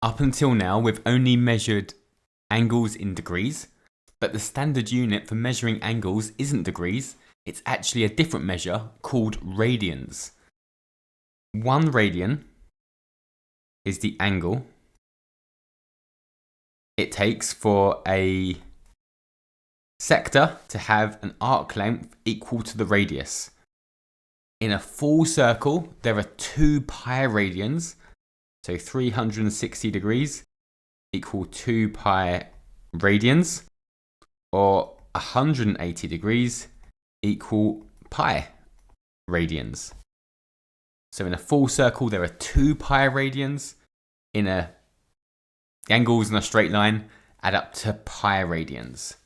Up until now, we've only measured angles in degrees, but the standard unit for measuring angles isn't degrees, it's actually a different measure called radians. 1 radian is the angle it takes for a sector to have an arc length equal to the radius. In a full circle, there are 2 pi radians, so 360 degrees equal 2 pi radians, or 180 degrees equal pi radians. So in a full circle, there are 2 pi radians. The angles in a straight line add up to pi radians.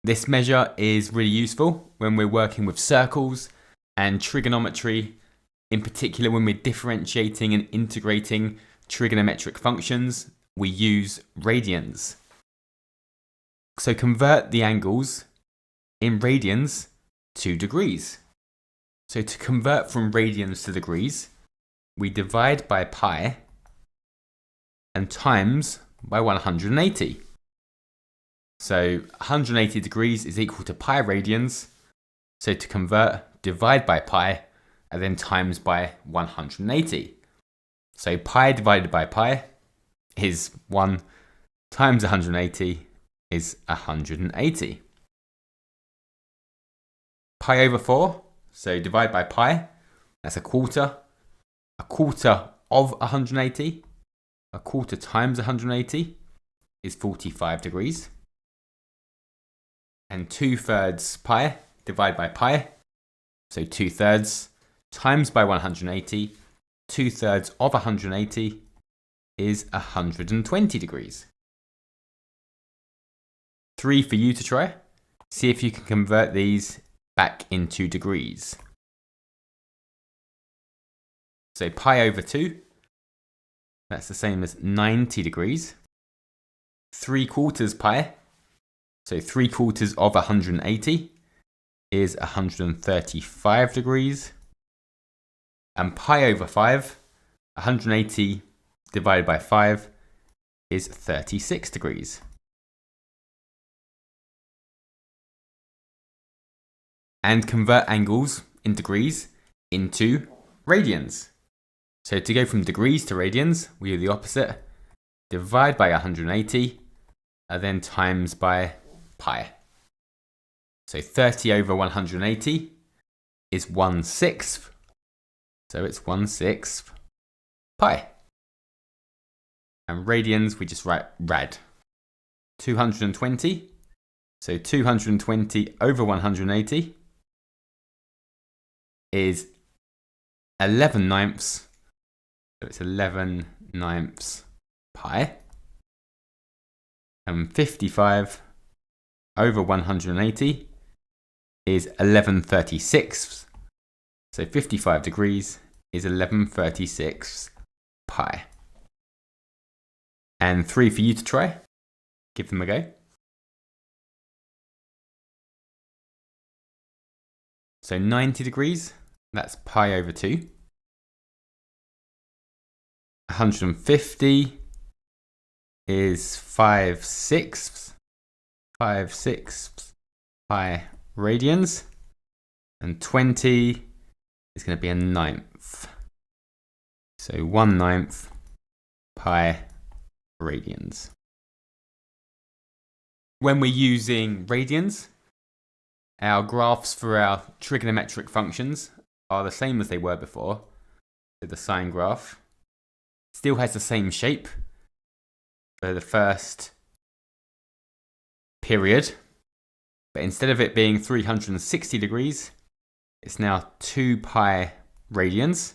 This measure is really useful when we're working with circles and trigonometry, in particular when we're differentiating and integrating trigonometric functions, we use radians. So convert the angles in radians to degrees. So to convert from radians to degrees, we divide by pi and times by 180. So 180 degrees is equal to pi radians. So to convert, divide by pi and then times by 180. So pi divided by pi is 1 times 180 is 180. Pi over 4, so divide by pi, that's a quarter. A quarter of 180, a quarter times 180 is 45 degrees. And 2/3 pi, divide by pi, so 2/3 times by 180, 2/3 of 180 is 120 degrees. 3 for you to try. See if you can convert these back into degrees. So pi over 2, that's the same as 90 degrees. 3/4 pi, so 3/4 of 180 is 135 degrees. And pi over 5, 180 divided by 5 is 36 degrees. And convert angles in degrees into radians. So to go from degrees to radians, we do the opposite. Divide by 180 and then times by pi. So 30 over 180 is 1/6. So it's 1/6 pi. And radians, we just write rad. 220. So 220 over 180 is 11/9. So it's 11/9 pi. And 55 over 180 is 11/36. So 55 degrees is 11/36 pi. And 3 for you to try. Give them a go. So 90 degrees, that's pi over 2. 150 is 5/6. 5/6 pi radians. And 20 is going to be 1/9. So 1/9 pi radians. When we're using radians, our graphs for our trigonometric functions are the same as they were before. So the sine graph still has the same shape for the first period, but instead of it being 360 degrees, it's now 2 pi radians.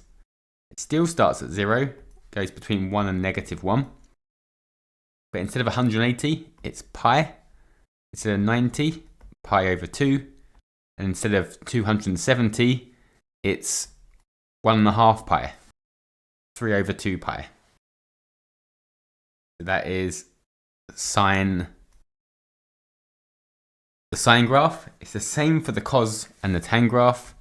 It still starts at 0, goes between 1 and -1. But instead of 180, it's pi. Instead of 90, pi over 2. And instead of 270, it's 1.5 pi. 3 over 2 pi. So that is the sine graph. It's the same for the cos and the tan graph.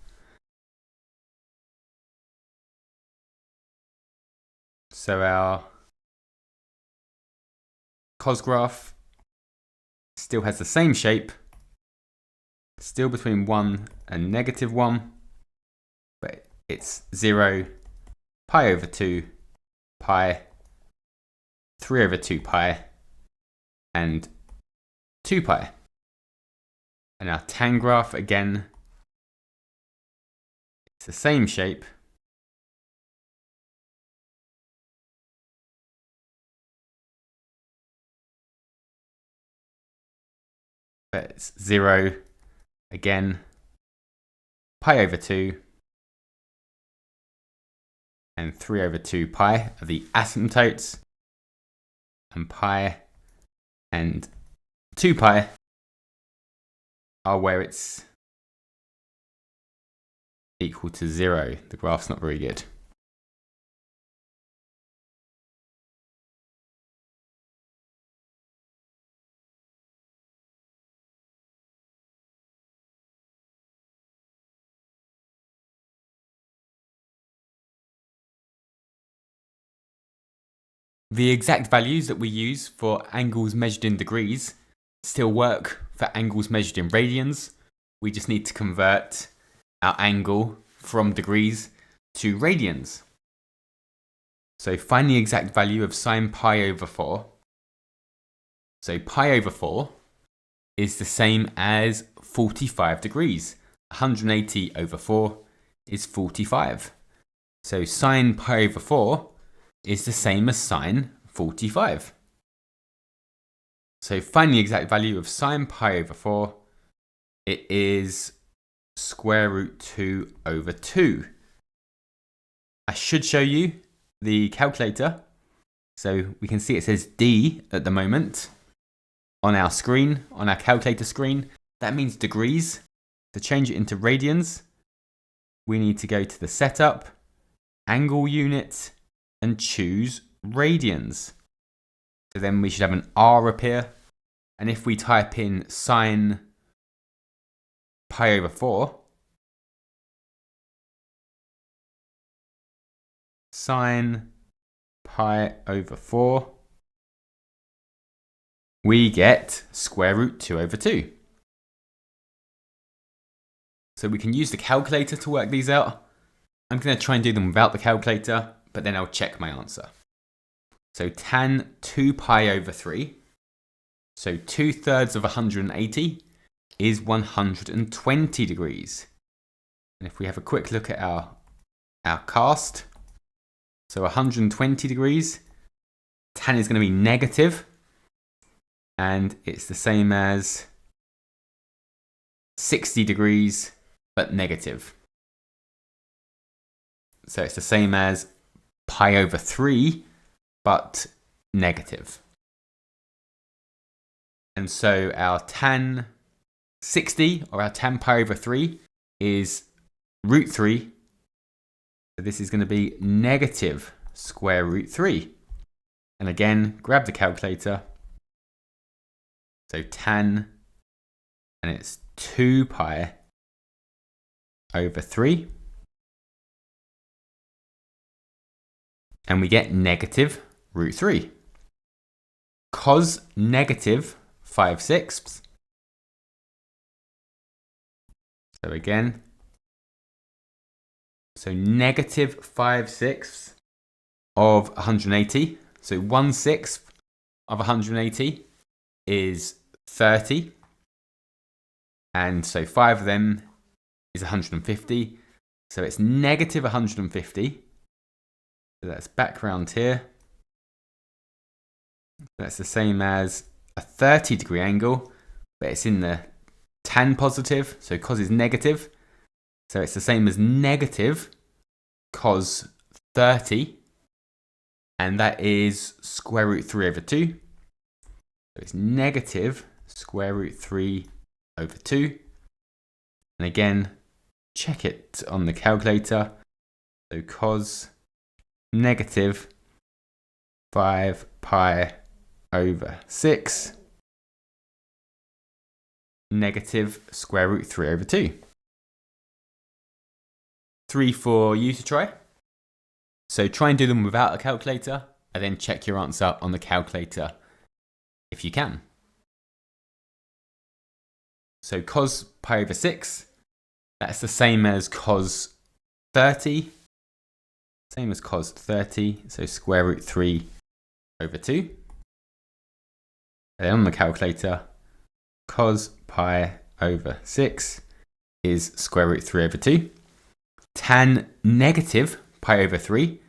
So our cos graph still has the same shape, still between 1 and -1, but it's 0, pi over 2, pi, 3 over 2 pi, and 2 pi. And our tan graph, again, it's the same shape, but it's 0, again, pi over 2, and 3 over 2 pi are the asymptotes, and pi and 2 pi are where it's equal to 0. The graph's not very good. The exact values that we use for angles measured in degrees still work for angles measured in radians. We just need to convert our angle from degrees to radians. So find the exact value of sine pi over 4. So pi over 4 is the same as 45 degrees. 180 over 4 is 45. So sine pi over 4 is the same as sine 45. So find the exact value of sine pi over 4. It is square root 2 over 2. I should show you the calculator. So we can see it says D at the moment on our screen, on our calculator screen. That means degrees. To change it into radians, we need to go to the setup, angle unit, and choose radians. So then we should have an R appear. And if we type in sine pi over 4, sine pi over 4, we get square root 2 over 2. So we can use the calculator to work these out. I'm going to try and do them without the calculator, but then I'll check my answer. So tan 2 pi over 3, so 2/3 of 180 is 120 degrees. And if we have a quick look at our cast, so 120 degrees, tan is going to be negative, and it's the same as 60 degrees, but negative. So it's the same as pi over 3, but negative. And so our tan 60, or our tan pi over 3, is root 3. So this is going to be negative square root 3. And again, grab the calculator. So tan, and it's 2 pi over 3. And we get negative root 3. Cos negative 5/6. So again, so negative 5/6 of 180. So 1/6 of 180 is 30. And so 5 of them is 150. So it's negative 150. So that's background here. That's the same as a 30-degree angle, but it's in the tan positive, so cos is negative. So it's the same as negative cos 30, and that is square root 3 over 2. So it's negative square root 3 over 2. And again, check it on the calculator. So cos negative 5 pi over 6, negative square root 3 over 2. 3 for you to try. So try and do them without a calculator, and then check your answer on the calculator if you can. So cos pi over 6, that's the same as cos 30. Same as cos 30, so square root 3 over 2. And then on the calculator, cos pi over 6 is square root 3 over 2. Tan negative pi over 3.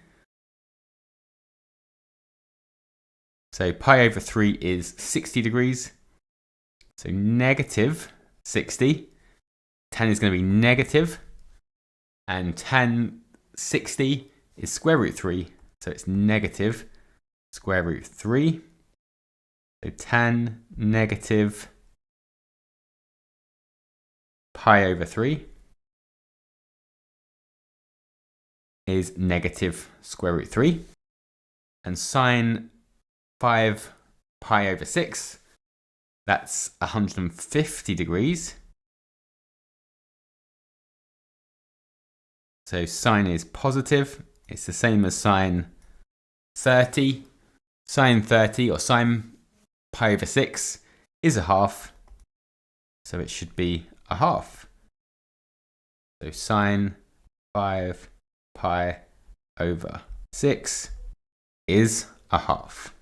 So pi over 3 is 60 degrees. So negative 60. Tan is going to be negative. And tan 60 is square root 3. So it's negative square root 3. So tan negative pi over 3 is negative square root 3. And sine 5 pi over 6, that's 150 degrees. So sine is positive. It's the same as sine 30. Sine 30 or sine pi over 6 is a half. So it should be a half. So sine 5 pi over 6 is a half.